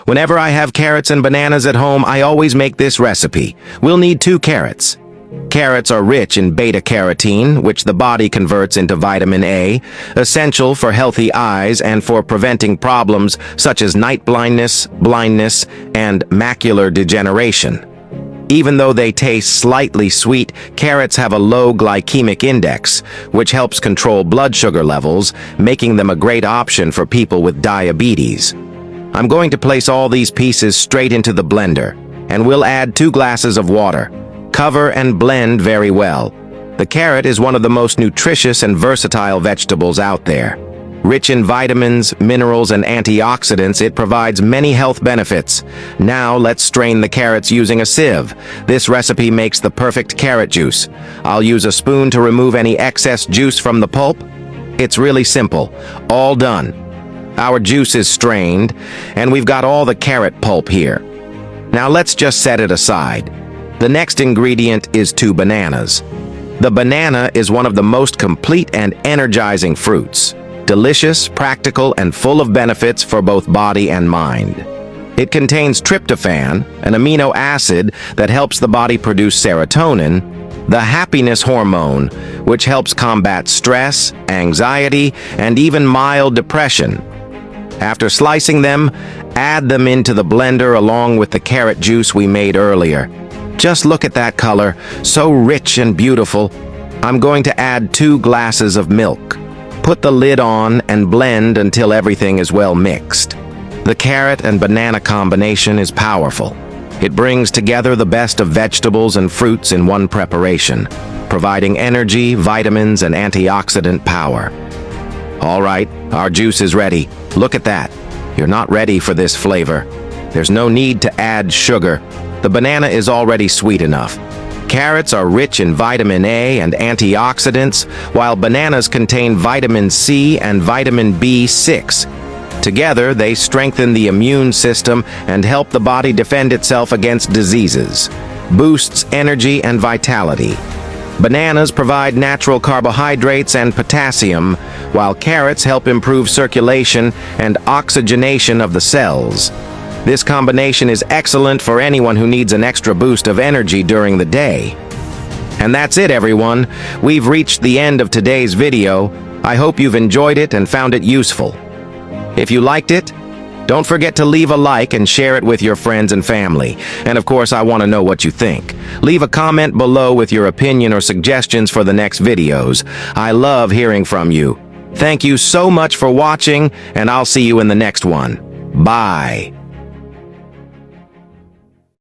Whenever I have carrots and bananas at home, I always make this recipe. We'll need 2 carrots. Carrots are rich in beta-carotene, which the body converts into vitamin A, essential for healthy eyes and for preventing problems such as night blindness, and macular degeneration. Even though they taste slightly sweet, carrots have a low glycemic index, which helps control blood sugar levels, making them a great option for people with diabetes. I'm going to place all these pieces straight into the blender, and we'll add 2 glasses of water. Cover and blend very well. The carrot is one of the most nutritious and versatile vegetables out there. Rich in vitamins, minerals, and antioxidants, it provides many health benefits. Now let's strain the carrots using a sieve. This recipe makes the perfect carrot juice. I'll use a spoon to remove any excess juice from the pulp. It's really simple. All done. Our juice is strained, and we've got all the carrot pulp here. Now let's just set it aside. The next ingredient is 2 bananas. The banana is one of the most complete and energizing fruits. Delicious, practical, and full of benefits for both body and mind. It contains tryptophan, an amino acid that helps the body produce serotonin, the happiness hormone, which helps combat stress, anxiety, and even mild depression. After slicing them, add them into the blender along with the carrot juice we made earlier. Just look at that color, so rich and beautiful. I'm going to add 2 glasses of milk. Put the lid on and blend until everything is well mixed. The carrot and banana combination is powerful. It brings together the best of vegetables and fruits in one preparation, providing energy, vitamins, and antioxidant power. All right, our juice is ready. Look at that. You're not ready for this flavor. There's no need to add sugar. The banana is already sweet enough. Carrots are rich in vitamin A and antioxidants, while bananas contain vitamin C and vitamin B6. Together, they strengthen the immune system and help the body defend itself against diseases. Boosts energy and vitality. Bananas provide natural carbohydrates and potassium, while carrots help improve circulation and oxygenation of the cells. This combination is excellent for anyone who needs an extra boost of energy during the day. And that's it, everyone. We've reached the end of today's video. I hope you've enjoyed it and found it useful. If you liked it, don't forget to leave a like and share it with your friends and family. And of course, I want to know what you think. Leave a comment below with your opinion or suggestions for the next videos. I love hearing from you. Thank you so much for watching, and I'll see you in the next one. Bye.